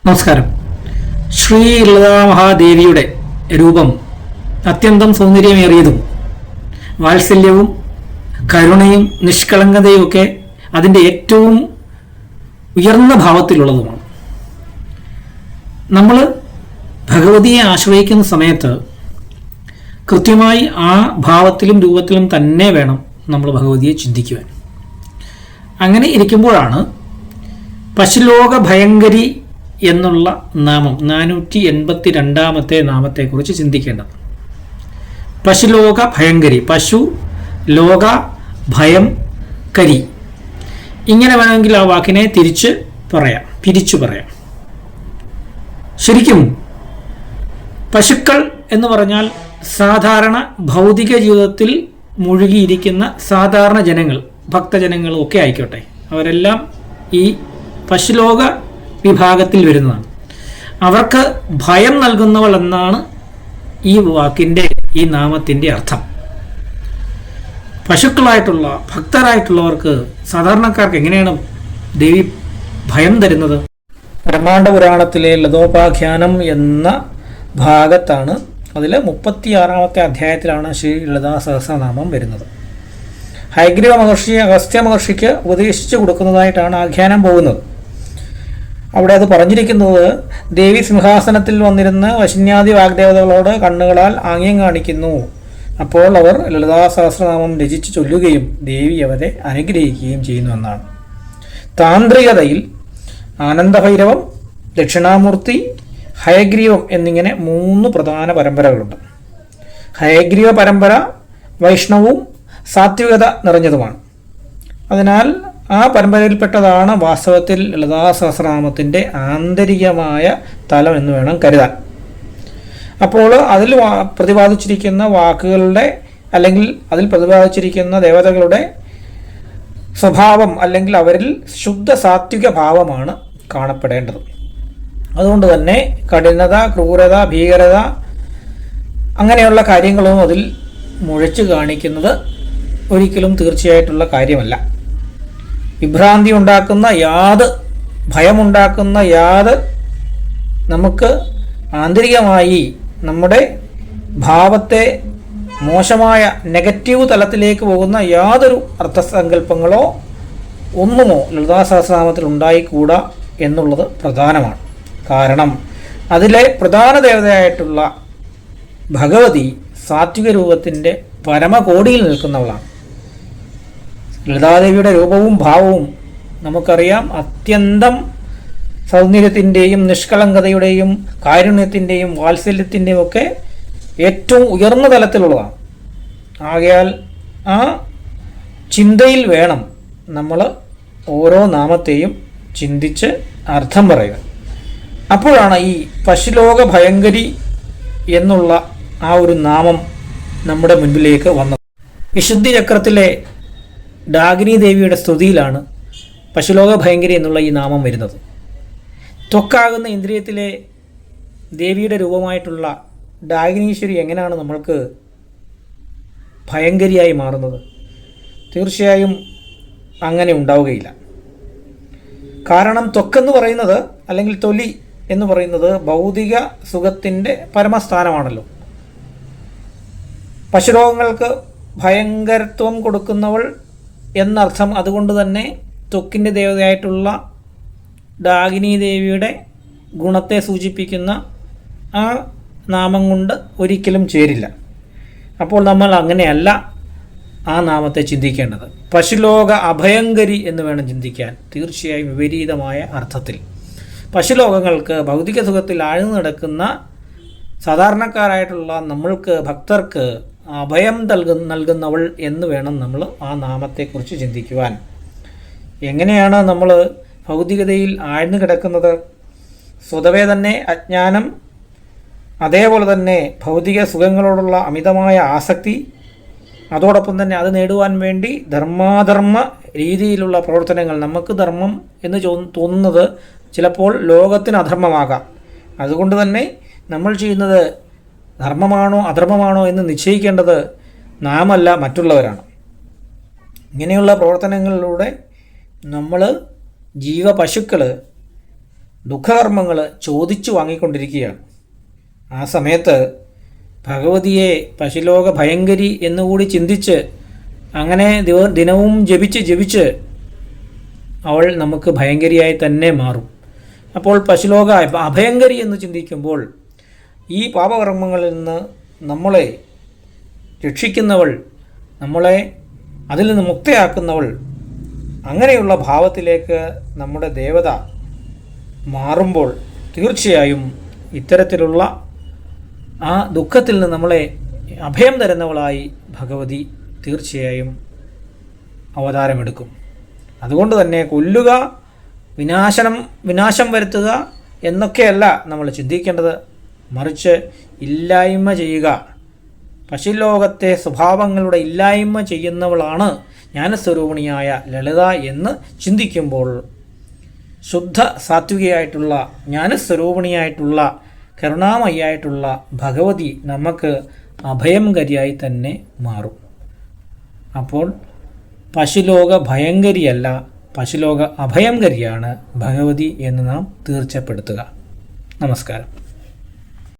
നമസ്കാരം. ശ്രീ ലളിതാമഹാദേവിയുടെ രൂപം അത്യന്തം സൗന്ദര്യമേറിയതും വാത്സല്യവും കരുണയും നിഷ്കളങ്കതയും ഒക്കെ അതിൻ്റെ ഏറ്റവും ഉയർന്ന ഭാവത്തിലുള്ളതുമാണ്. നമ്മൾ ഭഗവതിയെ ആശ്രയിക്കുന്ന സമയത്ത് കൃത്യമായി ആ ഭാവത്തിലും രൂപത്തിലും തന്നെ വേണം നമ്മൾ ഭഗവതിയെ ചിന്തിക്കുവാൻ. അങ്ങനെ ഇരിക്കുമ്പോഴാണ് പശുലോക ഭയങ്കരി എന്നുള്ള നാമം 482 നാമത്തെക്കുറിച്ച് ചിന്തിക്കേണ്ടത്. പശുലോക ഭയങ്കരി, പശു ലോക ഭയം കരി, ഇങ്ങനെ വേണമെങ്കിൽ ആ വാക്കിനെ പിരിച്ചു പറയാം. ശരിക്കും പശുക്കൾ എന്ന് പറഞ്ഞാൽ സാധാരണ ഭൗതിക ജീവിതത്തിൽ മുഴുകിയിരിക്കുന്ന സാധാരണ ജനങ്ങൾ, ഭക്തജനങ്ങളും ഒക്കെ ആയിക്കോട്ടെ, അവരെല്ലാം ഈ പശുലോക വിഭാഗത്തിൽ വരുന്നതാണ്. അവർക്ക് ഭയം നൽകുന്നവൾ എന്നാണ് ഈ വാക്കിൻ്റെ, ഈ നാമത്തിൻ്റെ അർത്ഥം. പശുക്കളായിട്ടുള്ള ഭക്തരായിട്ടുള്ളവർക്ക്, സാധാരണക്കാർക്ക് എങ്ങനെയാണ് ദേവി ഭയം തരുന്നത്? ബ്രഹ്മാണ്ഡ പുരാണത്തിലെ ലതോപാഖ്യാനം എന്ന ഭാഗത്താണ്, അതിൽ 36-ാമത്തെ അധ്യായത്തിലാണ് ശ്രീ ലളിതാ സഹസ്രനാമം വരുന്നത്. ഹയഗ്രീവ മഹർഷി അഗസ്ത്യ മഹർഷിക്ക് ഉപദേശിച്ചു കൊടുക്കുന്നതായിട്ടാണ് ആഖ്യാനം പോകുന്നത്. അവിടെ അത് പറഞ്ഞിരിക്കുന്നത്, ദേവി സിംഹാസനത്തിൽ വന്നിരുന്ന് വശന്യാദി വാഗ്ദേവതകളോട് കണ്ണുകളാൽ ആംഗ്യം കാണിക്കുന്നു. അപ്പോൾ അവർ ലളിതാ സഹസ്രനാമം രചിച്ച് ചൊല്ലുകയും ദേവി അവരെ അനുഗ്രഹിക്കുകയും ചെയ്യുന്നു എന്നാണ്. താന്ത്രികതയിൽ ആനന്ദഭൈരവം, ദക്ഷിണാമൂർത്തി, ഹയഗ്രീവം എന്നിങ്ങനെ 3 പ്രധാന പരമ്പരകളുണ്ട്. ഹയഗ്രീവ പരമ്പര വൈഷ്ണവും സാത്വികത നിറഞ്ഞതുമാണ്. അതിനാൽ ആ പരമ്പരയിൽപ്പെട്ടതാണ് വാസ്തവത്തിൽ ലളിതാ സഹസ്രനാമത്തിൻ്റെ ആന്തരികമായ തലം എന്ന് വേണം കരുതാൻ. അപ്പോൾ അതിൽ പ്രതിപാദിച്ചിരിക്കുന്ന വാക്കുകളുടെ, അല്ലെങ്കിൽ അതിൽ പ്രതിപാദിച്ചിരിക്കുന്ന ദേവതകളുടെ സ്വഭാവം, അല്ലെങ്കിൽ അവരിൽ ശുദ്ധ സാത്വിക ഭാവമാണ് കാണപ്പെടേണ്ടത്. അതുകൊണ്ട് തന്നെ കഠിനത, ക്രൂരത, ഭീകരത അങ്ങനെയുള്ള കാര്യങ്ങളൊന്നും അതിൽ മുഴച്ചു കാണിക്കുന്നത് ഒരിക്കലും തീർച്ചയായിട്ടുള്ള കാര്യമല്ല. വിഭ്രാന്തി ഉണ്ടാക്കുന്ന ഭയമുണ്ടാക്കുന്ന നമുക്ക് ആന്തരികമായി നമ്മുടെ ഭാവത്തെ മോശമായ നെഗറ്റീവ് തലത്തിലേക്ക് പോകുന്ന യാതൊരു അർത്ഥസങ്കല്പങ്ങളോ ഒന്നുമോ ലളിതാ സഹസ്രനാമത്തിൽ ഉണ്ടായിക്കൂടാ എന്നുള്ളത് പ്രധാനമാണ്. കാരണം അതിലെ പ്രധാന ദേവതയായിട്ടുള്ള ഭഗവതി സാത്വിക രൂപത്തിൻ്റെ പരമകോടിയിൽ നിൽക്കുന്നവളാണ്. ലളിതാദേവിയുടെ രൂപവും ഭാവവും നമുക്കറിയാം, അത്യന്തം സൗന്ദര്യത്തിൻ്റെയും നിഷ്കളങ്കതയുടെയും കാരുണ്യത്തിൻ്റെയും വാത്സല്യത്തിൻ്റെയും ഒക്കെ ഏറ്റവും ഉയർന്ന തലത്തിലുള്ളതാണ്. ആകയാൽ ആ ചിന്തയിൽ വേണം നമ്മൾ ഓരോ നാമത്തെയും ചിന്തിച്ച് അർത്ഥം പറയുക. അപ്പോഴാണ് ഈ പശുലോക ഭയങ്കരി എന്നുള്ള ആ ഒരു നാമം നമ്മുടെ മുൻപിലേക്ക് വന്നത്. വിശുദ്ധി ചക്രത്തിലെ ഡാകിനി ദേവിയുടെ സ്തുതിയിലാണ് പശുലോക ഭയങ്കരി എന്നുള്ള ഈ നാമം വരുന്നത്. ത്വക്കാകുന്ന ഇന്ദ്രിയത്തിലെ ദേവിയുടെ രൂപമായിട്ടുള്ള ഡാകിനീശ്വരി എങ്ങനെയാണ് നമ്മൾക്ക് ഭയങ്കരിയായി മാറുന്നത്? തീർച്ചയായും അങ്ങനെ ഉണ്ടാവുകയില്ല. കാരണം ത്വക്കെന്ന് പറയുന്നത്, അല്ലെങ്കിൽ തൊലി എന്ന് പറയുന്നത് ഭൗതിക സുഖത്തിൻ്റെ പരമസ്ഥാനമാണല്ലോ. പശുരോഗങ്ങൾക്ക് ഭയങ്കരത്വം കൊടുക്കുന്നവൾ എന്നർത്ഥം. അതുകൊണ്ട് തന്നെ ത്വക്കിൻ്റെ ദേവതയായിട്ടുള്ള ഡാകിനി ദേവിയുടെ ഗുണത്തെ സൂചിപ്പിക്കുന്ന ആ നാമം കൊണ്ട് ഒരിക്കലും ചേരില്ല. അപ്പോൾ നമ്മൾ അങ്ങനെയല്ല ആ നാമത്തെ ചിന്തിക്കേണ്ടത്. പശുലോക അഭയങ്കരി എന്ന് വേണം ചിന്തിക്കാൻ, തീർച്ചയായും വിപരീതമായ അർത്ഥത്തിൽ. പശുലോകങ്ങൾക്ക് ഭൗതിക സുഖത്തിൽ ആഴ്ന്നു നടക്കുന്ന സാധാരണക്കാരായിട്ടുള്ള നമ്മൾക്ക്, ഭക്തർക്ക് അഭയം നൽകുന്നവൾ എന്ന് വേണം നമ്മൾ ആ നാമത്തെക്കുറിച്ച് ചിന്തിക്കുവാൻ. എങ്ങനെയാണ് നമ്മൾ ഭൗതികതയിൽ ആഴ്ന്നു കിടക്കുന്നത്? സ്വതവേ തന്നെ അജ്ഞാനം, അതേപോലെ തന്നെ ഭൗതിക സുഖങ്ങളോടുള്ള അമിതമായ ആസക്തി, അതോടൊപ്പം തന്നെ അത് നേടുവാൻ വേണ്ടി ധർമാധർമ്മ രീതിയിലുള്ള പ്രവർത്തനങ്ങൾ. നമുക്ക് ധർമ്മം എന്ന് തോന്നുന്നത് ചിലപ്പോൾ ലോകത്തിന് അധർമ്മമാകാം. അതുകൊണ്ട് തന്നെ നമ്മൾ ചെയ്യുന്നത് ധർമ്മമാണോ അധർമ്മമാണോ എന്ന് നിശ്ചയിക്കേണ്ടത് നാമല്ല, മറ്റുള്ളവരാണ്. ഇങ്ങനെയുള്ള പ്രവർത്തനങ്ങളിലൂടെ നമ്മൾ ജീവപശുക്കൾ ദുഃഖകർമ്മങ്ങൾ ചോദിച്ചു വാങ്ങിക്കൊണ്ടിരിക്കുകയാണ്. ആ സമയത്ത് ഭഗവതിയെ പശുലോക ഭയങ്കരി എന്നുകൂടി ചിന്തിച്ച് അങ്ങനെ ദിനവും ജപിച്ച് അവൾ നമുക്ക് ഭയങ്കരിയായി തന്നെ മാറും. അപ്പോൾ പശുലോക അഭയങ്കരി എന്ന് ചിന്തിക്കുമ്പോൾ ഈ പാപകർമ്മങ്ങളിൽ നിന്ന് നമ്മളെ രക്ഷിക്കുന്നവൾ, നമ്മളെ അതിൽ നിന്ന് മുക്തയാക്കുന്നവൾ, അങ്ങനെയുള്ള ഭാവത്തിലേക്ക് നമ്മുടെ ദേവത മാറുമ്പോൾ തീർച്ചയായും ഇത്തരത്തിലുള്ള ആ ദുഃഖത്തിൽ നിന്ന് നമ്മളെ അഭയം തരുന്നവളായി ഭഗവതി തീർച്ചയായും അവതാരമെടുക്കും. അതുകൊണ്ട് തന്നെ കൊല്ലുക, വിനാശം വരുത്തുക എന്നൊക്കെയല്ല നമ്മൾ ചിന്തിക്കേണ്ടത്, മറിച്ച് ഇല്ലായ്മ ചെയ്യുക. പശുലോകത്തെ സ്വഭാവങ്ങളുടെ ഇല്ലായ്മ ചെയ്യുന്നവളാണ് ജ്ഞാനസ്വരൂപിണിയായ ലളിത എന്ന് ചിന്തിക്കുമ്പോൾ ശുദ്ധ സാത്വികയായിട്ടുള്ള ജ്ഞാനസ്വരൂപിണിയായിട്ടുള്ള കരുണാമയായിട്ടുള്ള ഭഗവതി നമുക്ക് അഭയംകരിയായി തന്നെ മാറും. അപ്പോൾ പശുലോക ഭയങ്കരിയല്ല, പശുലോക അഭയംകരിയാണ് ഭഗവതി എന്ന് നാം തീർച്ചപ്പെടുത്തുക. നമസ്കാരം.